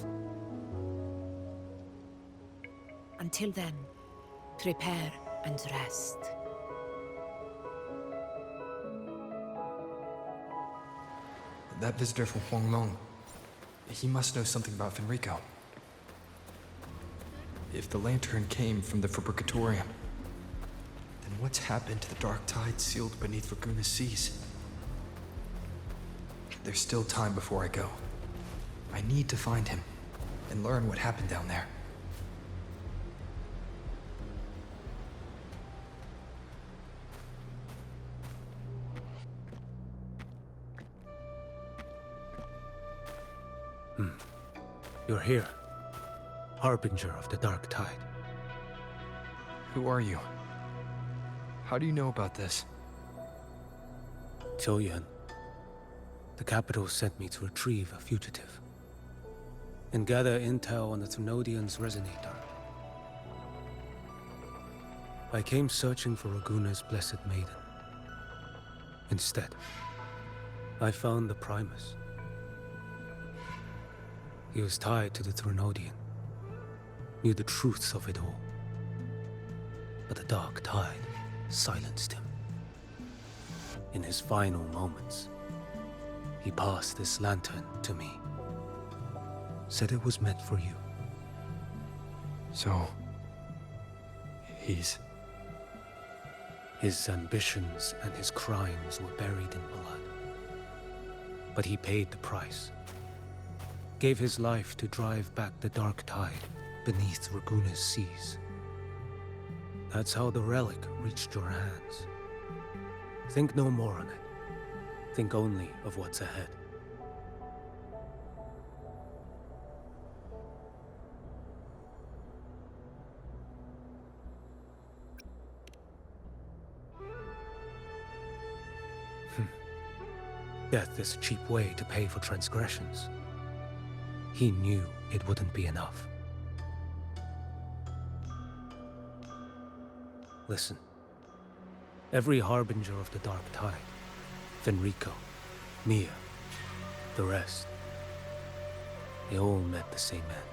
M: Until then, prepare and rest.
G: That visitor from Huanglong, he must know something about Fenrico. If the lantern came from the Fabricatorium, then what's happened to the Dark Tide sealed beneath Raguna's seas? There's still time before I go. I need to find him and learn what happened down there.
S: You're here. Harbinger of the Dark Tide.
G: Who are you? How do you know about this?
S: Choyan. The capital sent me to retrieve a fugitive and gather intel on the Thrunodian's resonator. I came searching for Raguna's Blessed Maiden. Instead, I found the Primus. He was tied to the Thrunodian, knew the truths of it all. But the Dark Tide silenced him. In his final moments, he passed this lantern to me. Said it was meant for you.
G: So... he's...
S: His ambitions and his crimes were buried in blood. But he paid the price. Gave his life to drive back the Dark Tide beneath Raguna's seas. That's how the relic reached your hands. Think no more on it. Think only of what's ahead. Death is a cheap way to pay for transgressions. He knew it wouldn't be enough. Listen. Every harbinger of the Dark Tide, Fenrico, Mia, the rest, they all met the same end.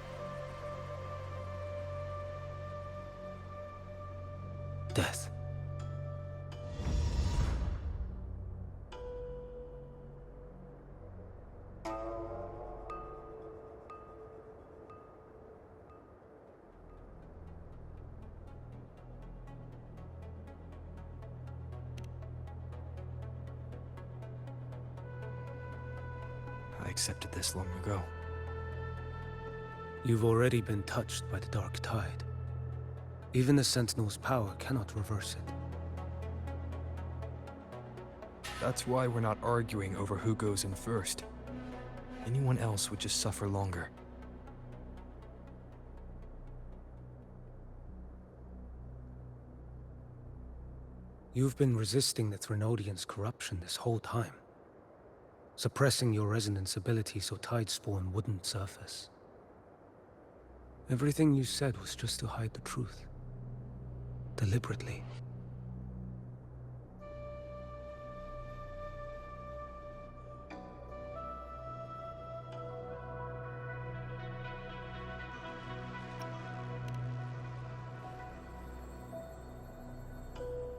S: Death.
G: I accepted this long ago.
S: You've already been touched by the Dark Tide. Even the Sentinel's power cannot reverse it.
G: That's why we're not arguing over who goes in first. Anyone else would just suffer longer.
S: You've been resisting the Thrunodian's corruption this whole time. Suppressing your resonance ability so Tidespawn wouldn't surface. Everything you said was just to hide the truth. Deliberately.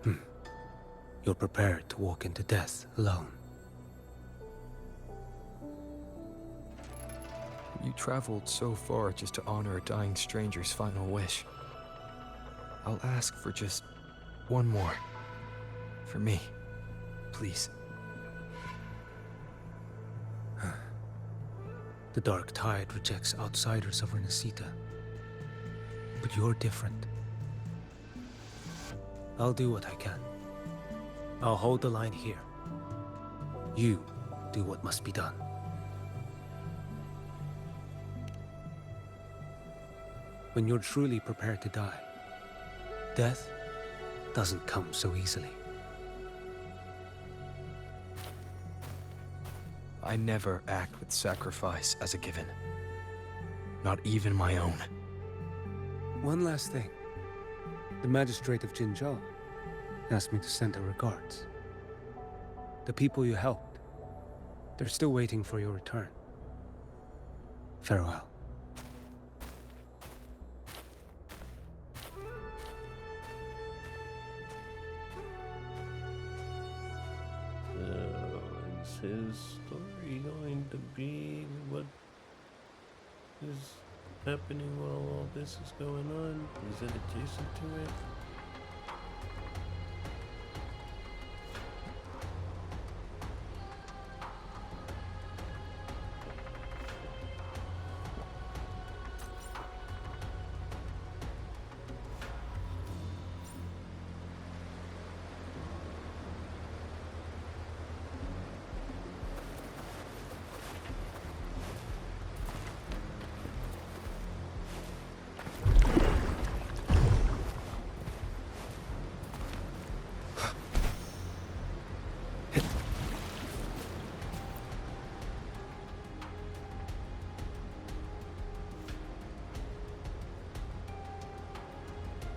S: You're prepared to walk into death alone.
G: You traveled so far just to honor a dying stranger's final wish. I'll ask for just one more. For me. Please.
S: The Dark Tide rejects outsiders of Renacita. But you're different. I'll do what I can. I'll hold the line here. You do what must be done. When you're truly prepared to die, death doesn't come so easily.
G: I never act with sacrifice as a given. Not even my own.
S: One last thing. The magistrate of Jinzhou asked me to send her regards. The people you helped, they're still waiting for your return. Farewell.
N: Is his story going to be what is happening while all this is going on? Is it adjacent to it?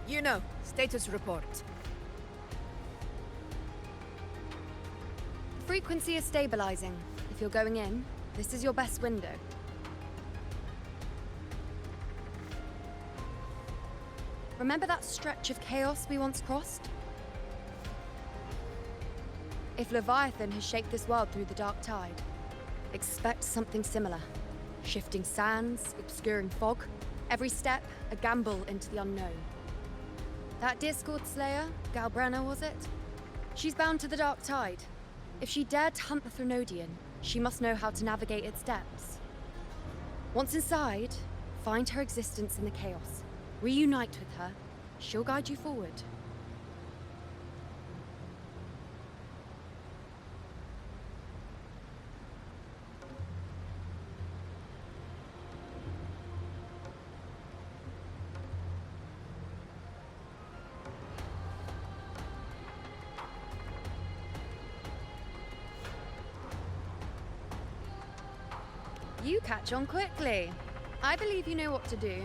M: You know, status report.
H: The frequency is stabilizing. If you're going in, this is your best window. Remember that stretch of chaos we once crossed? If Leviathan has shaped this world through the Dark Tide, expect something similar. Shifting sands, obscuring fog, every step a gamble into the unknown. That Discord Slayer, Galbrenna was it? She's bound to the Dark Tide. If she dared to hunt the Threnodian, she must know how to navigate its depths. Once inside, find her existence in the chaos. Reunite with her. She'll guide you forward. You catch on quickly. I believe you know what to do.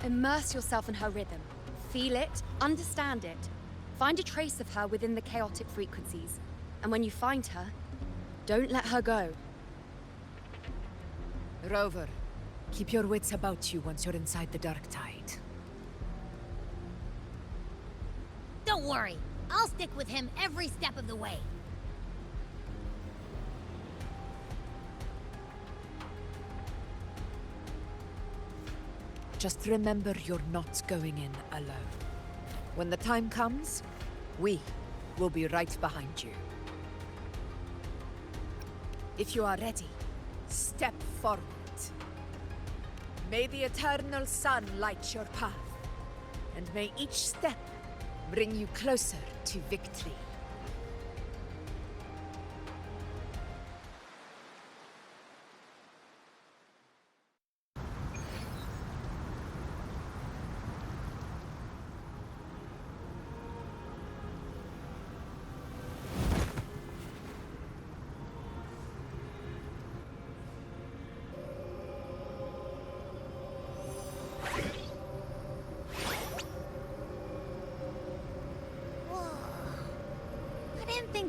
H: Immerse yourself in her rhythm. Feel it, understand it. Find a trace of her within the chaotic frequencies. And when you find her, don't let her go.
M: Rover, keep your wits about you once you're inside the Dark Tide.
B: Don't worry. I'll stick with him every step of the way.
M: Just remember you're not going in alone. When the time comes, we will be right behind you. If you are ready, step forward. May the eternal sun light your path, and may each step bring you closer to victory.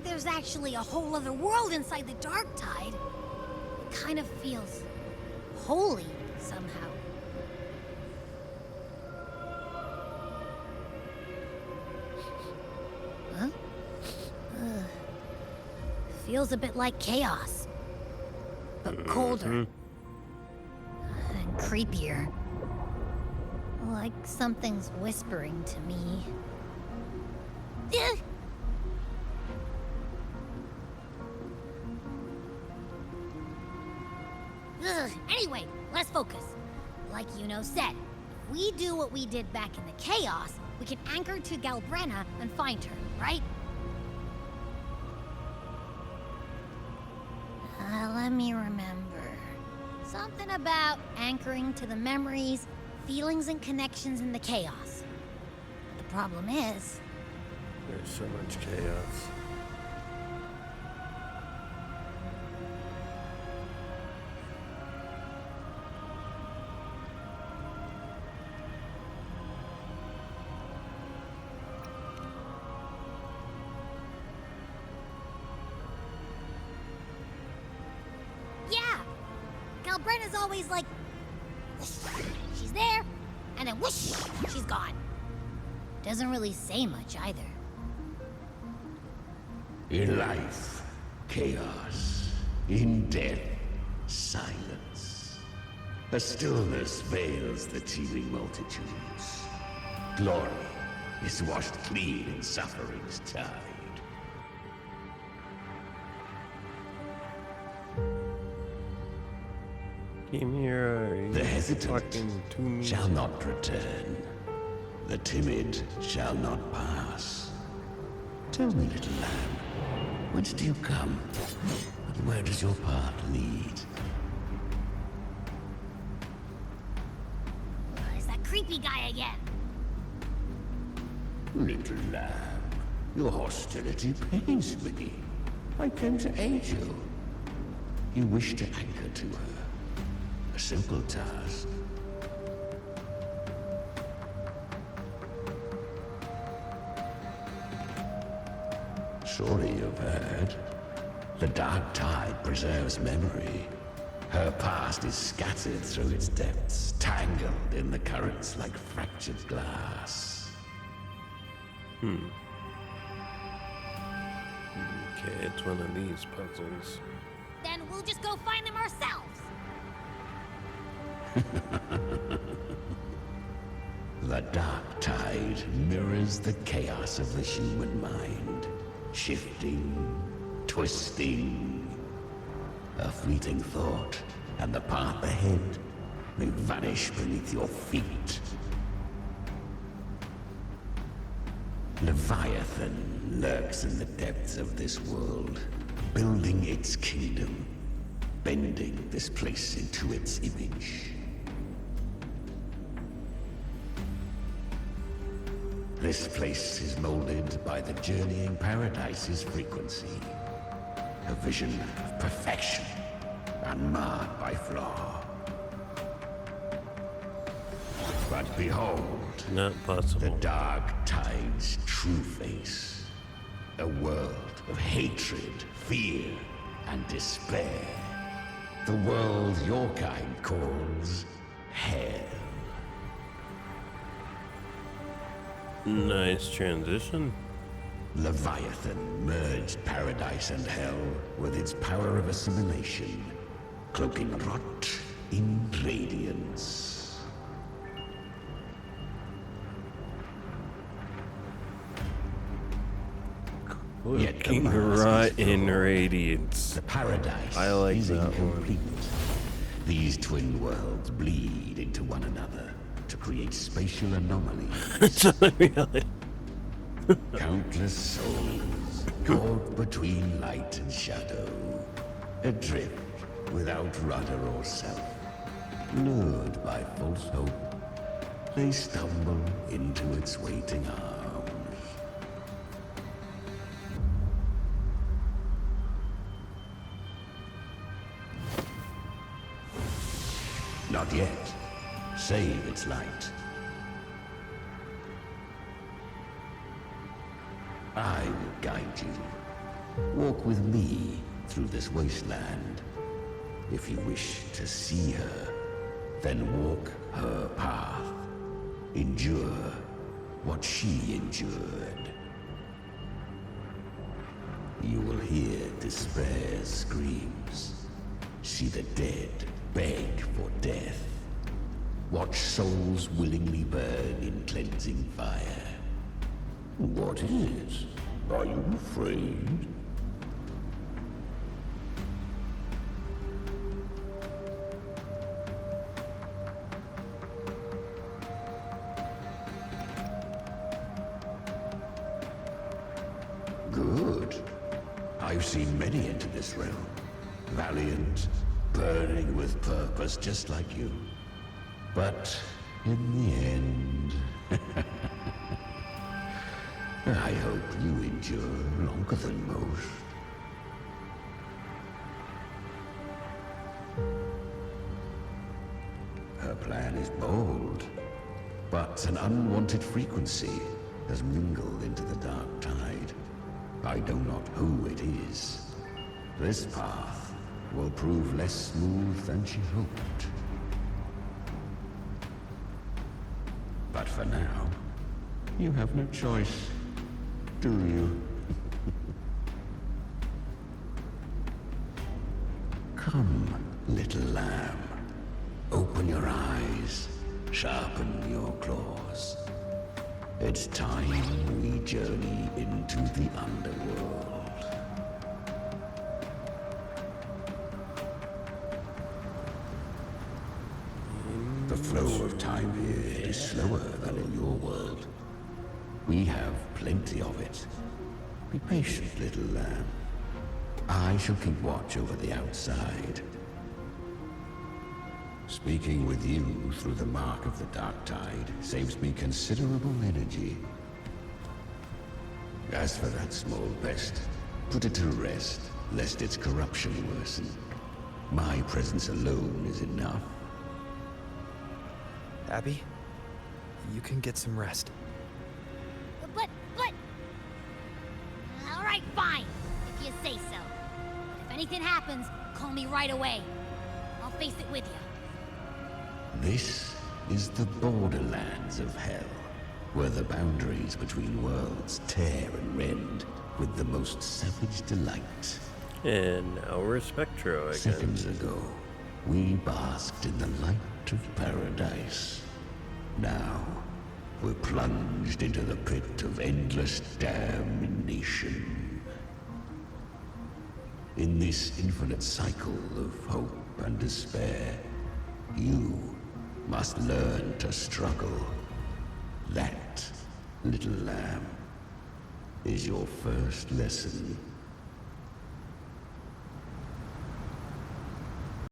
B: There's actually a whole other world inside the Dark Tide. It kind of feels holy somehow. Feels a bit like chaos, but colder and creepier. Like something's whispering to me. Anyway, let's focus. Like Yuno said, if we do what we did back in the Chaos, we can anchor to Galbrenna and find her, right? Let me remember. Something about anchoring to the memories, feelings, and connections in the Chaos. The problem is...
N: there's so much chaos.
B: Galbrenna's always like, she's there, and then whoosh, she's gone. Doesn't really say much either.
T: In life, chaos. In death, silence. A stillness veils the teeming multitudes. Glory is washed clean in suffering's tide.
N: The
T: hesitant shall not return. The timid shall not pass. Tell me, little lamb, whence do you come? And where does your path lead?
B: It's that creepy guy again.
T: Little lamb, your hostility pains me. I came to aid you. You wish to anchor to her. A simple task. Surely you've heard. The dark tide preserves memory. Her past is scattered through its depths, tangled in the currents like fractured glass.
N: Okay, it's one of these puzzles.
B: Then we'll just go find them ourselves.
T: The dark tide mirrors the chaos of the human mind. Shifting, twisting. A fleeting thought, and the path ahead may vanish beneath your feet. Leviathan lurks in the depths of this world, building its kingdom, bending this place into its image. This place is molded by the journeying paradise's frequency. A vision of perfection, unmarred by flaw. But behold,
N: not possible.
T: The dark tide's true face. A world of hatred, fear, and despair. The world your kind calls hell.
N: Nice transition.
T: Leviathan merged paradise and hell with its power of assimilation, cloaking rot in radiance.
N: Cloaking rot in radiance.
T: The paradise
N: I like
T: is
N: that
T: incomplete.
N: one.
T: These twin worlds bleed into one another to create spatial anomalies.
N: Really?
T: Countless souls caught between light and shadow, adrift without rudder or self, lured by false hope, they stumble into its waiting arms. Not yet. Save its light. I will guide you. Walk with me through this wasteland. If you wish to see her, then walk her path. Endure what she endured. You will hear despair's screams. See the dead beg for death. Watch souls willingly burn in cleansing fire. What is it? Are you afraid? Good. I've seen many enter this realm. Valiant, burning with purpose, just like you. But in the end, I hope you endure longer than most. Her plan is bold, but an unwanted frequency has mingled into the dark tide. I know not who it is. This path will prove less smooth than she hoped. But for now, you have no choice, do you? Come, little lamb. Open your eyes, sharpen your claws. It's time we journey into the underworld. The flow of time here is slower than in your world. We have plenty of it. Be patient, little lamb. I shall keep watch over the outside. Speaking with you through the mark of the dark tide saves me considerable energy. As for that small pest, put it to rest, lest its corruption worsen. My presence alone is enough.
G: Abby, you can get some rest.
B: But... All right, fine, if you say so. But if anything happens, call me right away. I'll face it with you.
T: This is the borderlands of hell, where the boundaries between worlds tear and rend with the most savage delight.
N: And our Spectro again.
T: Seconds ago, we basked in the light of paradise. Now, we're plunged into the pit of endless damnation. In this infinite cycle of hope and despair, you must learn to struggle. That, little lamb, is your first lesson.